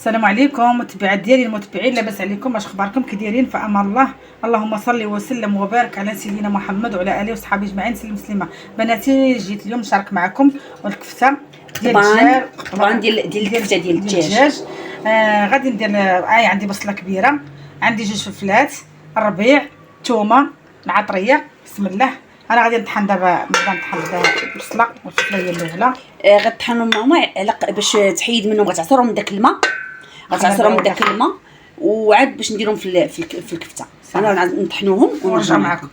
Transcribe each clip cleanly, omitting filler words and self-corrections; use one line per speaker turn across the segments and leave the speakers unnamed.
السلام عليكم متابعات ديالي المتابعين، لاباس عليكم؟ واش اخباركم؟ كي دايرين؟ في امان الله. اللهم صل وسلم وبارك على سيدنا محمد وعلى اله وصحبه اجمعين. سلم مسلمه. بناتي جيت اليوم نشارك معكم الكفته ديال الدجاج،
طبعا ديال الكفته ديال الدجاج.
غادي ندير عندي بصله كبيره، عندي جوج فلفلات، الربيع، الثومه، العطريه. بسم الله. انا غادي نطحن دابا، نبدا نطحن البصله والفلفله هي الاولى.
غطحنهم معهم باش تحيد منهم، غتعصرهم من داك الماء، وعاد باش نديرهم في الكفته. انا نطحنوهم ونرجع معكم.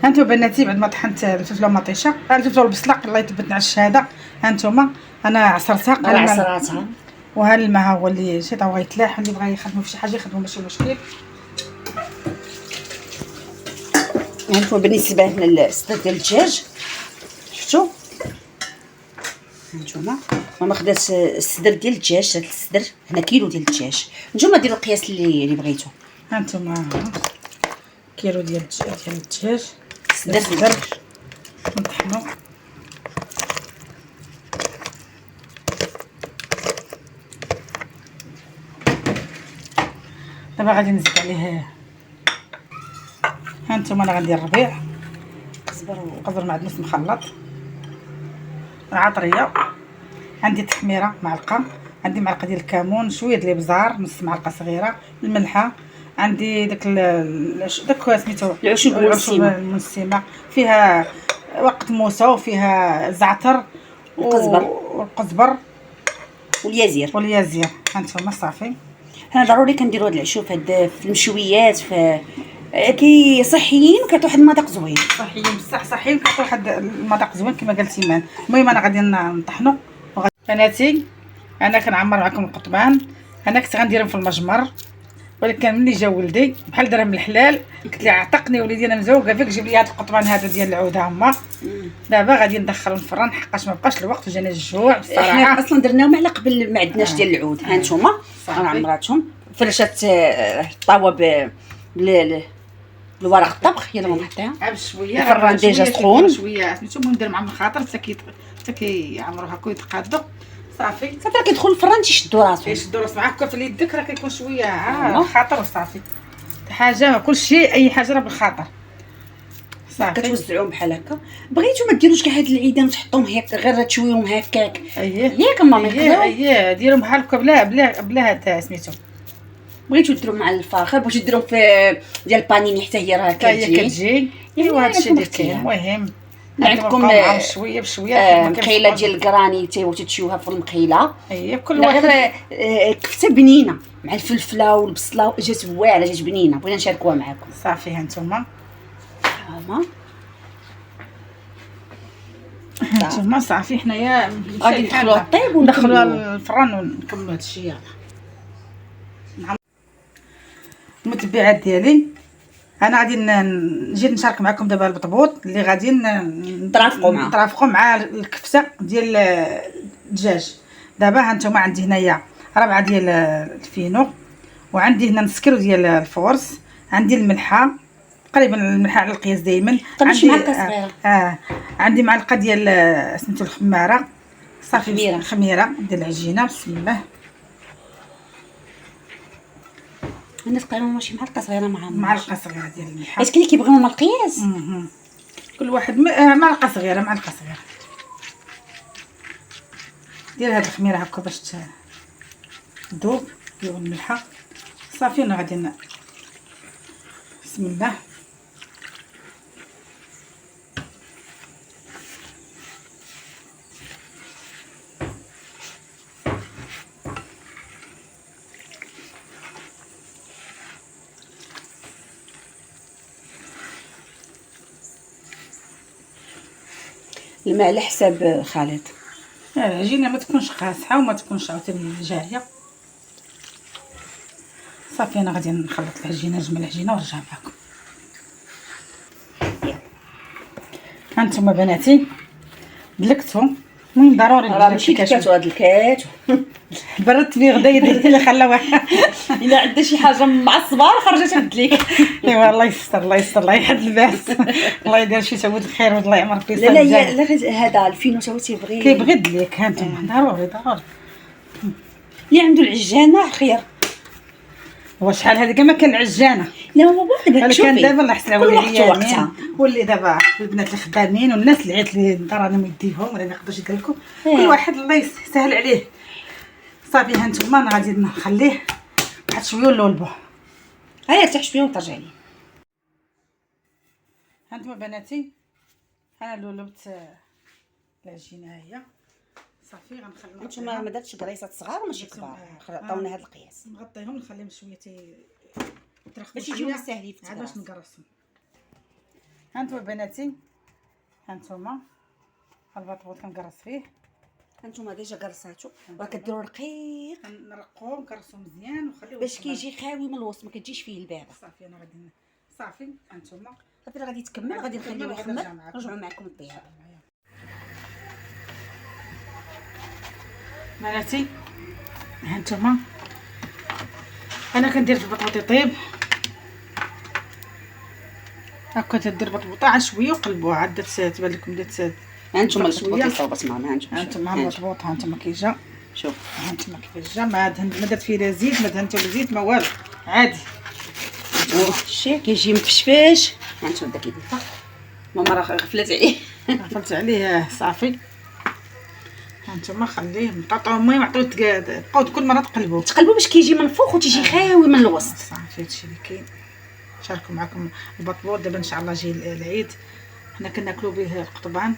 هانتوما بناتي بعد ما طحنت الفلفله المطيشه، الفلفله والبصله الله يثبتنا على الشهاده. هانتوما انا عصرتها وها الماء هو اللي شي بغا يتلاح، اللي بغا يخدموا في شي حاجه يخدموا ماشي مشكل.
هانتوما بالنسبه للصدر ديال الدجاج شفتوا، هانتوما ماما خدات الصدر ديال الدجاج، هاد الصدر هنا كيلو ديال الدجاج. نتوما ديروا القياس اللي بغيتو.
هانتوما كيلو ديال الدجاج
صدر
نطحنو. دابا غادي نزيد عليه. هانتوما انا غندير الربيع، قزبر معدنوس مخلط، العطريه، عندي تحميره معلقه، عندي معلقه ديال الكمون، شويه ديال الابزار، نص معلقه صغيره، الملحه، عندي داك سميتو
العشب
المنسمه، فيها وقت موسى، وفيها الزعتر والقزبر واليازير. هانتوما صافي.
حنا ضروري كنديروا هاد العشوب في المشويات، كي صحيين وكيعطيو واحد المذاق زوين.
صحيين بصح، صحيين كيعطيو واحد المذاق زوين كما قالتي مان. المهم انا غادي نطحنو. بناتي انا كنعمر معكم القطبان. انا كنت غنديرهم في المجمر، ولكن ملي جا ولدي بحال درهم الحلال قلت لي عتقني وليدي انا مزوقه فيك، جيب لي هذا القطبان هذا ديال العود هما. دابا غادي ندخلهم الفران حقاش ما بقاش الوقت وجاني الجوع بصراحه.
احنا اصلا درناهم على قبل ما عندناش ديال العود. ها نتوما انا عمراتهم فرشات الطاوه بالورق الطبخ. يلا ماما حطيها
بشويه
الفران ديجا سخون
شويه سميتو ندير معهم الخاطر حتى كيعمروا هكا ويتقادوا صافي.
كيدخل الفران تيشدوا راسو
معاك في يدك، راه كيكون شويه خاطر وصافي. حاجه كلشي اي حاجه راه بالخاطر صافي.
كتوزعوهم بحال هكا. بغيتو ما ديروش كاع هاد العيدان وتحطوهم هكا غير تشويهم هكاك. ياك ماما
اييه ديرهم بحال هكا بلا هاد سميتو.
بغيتو ديرهم مع الفاخر، بغيتو ديرهم في ديال البانيني حتى هي راه
كتجي. ايوا هادشي اللي كاين. المهم
عندكم
شويه بشويه
مقيله ديال الكراني تتشويوها في المقيله.
كل واحد
غير كفته بنينه مع الفلفله والبصله، جات واعره، جات بنينه، بغينا نشاركوها معكم.
صافي. هانتوما صافي. حنايا
غادي ندخلوها الطيب
وندخلوها للفران ونكملوا هادشي. يلاه المتبعات ديالي، انا غادي نجي نشارك معكم دابا البطبوط اللي غادي نترافقوا مع الكفته ديال الدجاج. دابا هانتوما عندي هنايا 4 ديال الفينو، وعندي هنا نص كيلو ديال الفورس، عندي الملحه تقريبا الملحه على القياس دائما،
عندي معلقه صغيره،
عندي معلقه ديال سميتو الخماره صافي، خميره ديال العجينه. بسم الله.
انا تقريبا ماشي معلقه صغيره،
معلقه صغيره ديال الملحه،
حيت كاين اللي كيبغيو مع القياس.
كل واحد معلقه صغيره ديال هاد الخميره هكا باش تذوب ديال الملحه صافي. انا غادي بسم الله.
الماء على حساب خالد.
العجينه ما تكونش قاصحه وما تكونش عاوتاني جاريه صافي. انا غادي نخلط العجينه، نجمع العجينه ونرجع معكم. هانتوما بناتي دلكتو. المهم ضروري
ماشي كاتو هاد الكات
بردت بيه غدا يدير اللي خلى واحد
الا عندها شي حاجه معصبه خرجت بدليك.
ايوا الله يستر الله يحد الباس. الله يدير شي سواد الخير والله يعمر فيه.
لا هذا الفينو تا كيبغي
دليك. هانتوما ضروري
اللي عنده العجانه خير.
هو شحال هذيك ما كان عجانه.
لا هو دابا
كان دابا الله يحسن
كل وقت وقتها.
واللي دابا البنات اللي خدامين والناس اللي عيط لي راهم يديهم ولا ما يقدرش يديرلكم كل واحد الله يسهل عليه. صافي ها نتوما انا غادي نخليه واحد شويه ونلولبوه.
هيا ارتاح شويه وترجعي لي.
ها نتوما بناتي انا لولبت العجينه هي صافي غنخليهم.
نتوما ما درتش كريسات صغار وماشي كبار، عطاونا هذا القياس.
نغطيهم نخليهم شويه يترخوا
باش يجيو ساهلين في
عاد باش
التقراص.
نقرصهم. ها نتوما بناتي ها نتوما البطبوط كنقرص فيه.
هانتوما ديجا قرصاتو وكديروا رقيق
نرقوه نقرصو مزيان وخليوه
باش كيجي خاوي من الوسط، ما كتجيش فيه البابه.
صافي انا غادي صافي هانتوما
صافي راه غادي تكمل، غادي نخليوه يخمر. نرجعوا معكم الطياب.
بناتي هانتوما انا كندير البطبوط يطيب هكا، تدير بطبوطه عاد شويه وقلبوها عاد تبان لكم بدات.
هانتوما البطبوط صوبت معنا.
هانتوما البطبوط هانتوما كيجا.
شوف
هانتوما كيفاش جا، ما درت فيه لا زيت ما دهنتو لا زيت ما والو عادي.
شتي كيجي مفشفاش. هانتوما بدا كيدفى. ماما راه غفلت عليه.
غفلت عليه صافي. هانتوما خليه مطاطا المهم عطيوه بقاو كل مره تقلبوه
باش كيجي من الفوق وتيجي خاوي من الوسط.
صافي هادشي اللي كاين. نشاركو معكم البطبوط دابا ان شاء الله جاي العيد حنا كناكلو به القطبان.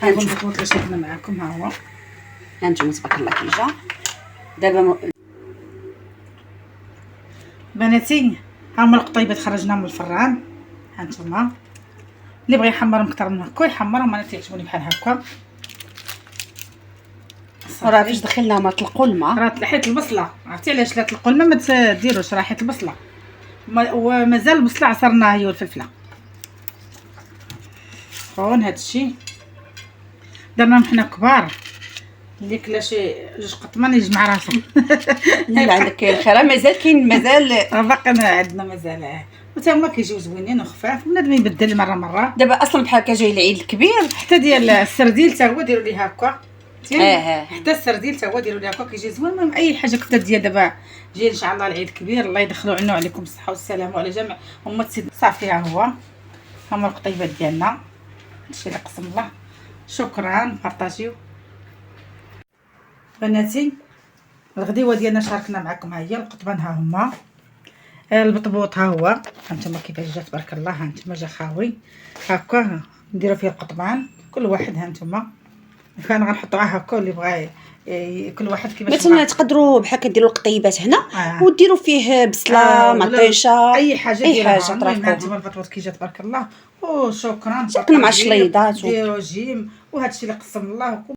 هانتوما البطبوط اللي شفنا معكم ها هو.
هانتوما تبارك الله كيجا دابا.
بناتي ها هما القطيبات خرجناهم من الفران. هانتوما اللي بغى يحمرهم اكثر من هكا يحمرهم، انا تيعجبوني بحال هكا.
راه فاش دخلناهم طلقوا الماء.
راه حيت البصله عرفتي علاش لا طلقوا الماء ما تديروش، راه حيت البصله ومازال البصله عصرناها هي والفلفله. هون هادشي درناهم حنا كبار، اللي كلا شي جوج قطمان يجمع راسو.
لا عندك كاين الخير مازال كاين راه
باقي عندنا مازال وتا هما كيجيو زوينين وخفاف بنادم يبدل مره.
دابا اصلا بحال هكا جاي العيد الكبير
حتى ديال السرديل حتى هو ديروا ليه هكا. حتى السرديل حتى هو ديروا ليه هكا كيجي زوين. المهم اي حاجه كنت ديال دابا جاي ان شاء الله العيد الكبير الله يدخلوا عنا وعليكم الصحه والسلامه وعلى جميع امه سيدنا. صافي ها هو هما القطيبات ديالنا. هادشي اللي قسم الله. شكرا بارطاجيو بناتي. الغديوه ديالنا شاركنا معكم، ها هي القطبان ها هما، البطبوط ها هو هانتوما كيفاش جا تبارك الله. هانتوما جا خاوي هكا نديرو فيه القطبان كل واحد. هانتوما كان غنحطوها هكا واللي بغى كل واحد كيفاش
مثلا تقدروا بحال كديروا القطيبات هنا وديروا فيه بصله مطيشه
اي حاجه
ترافقوا.
هانتوما البطبوط كي جا تبارك الله. وشكرا
مع الشليضات
ديروا جيم وهادشي اللي قسم الله.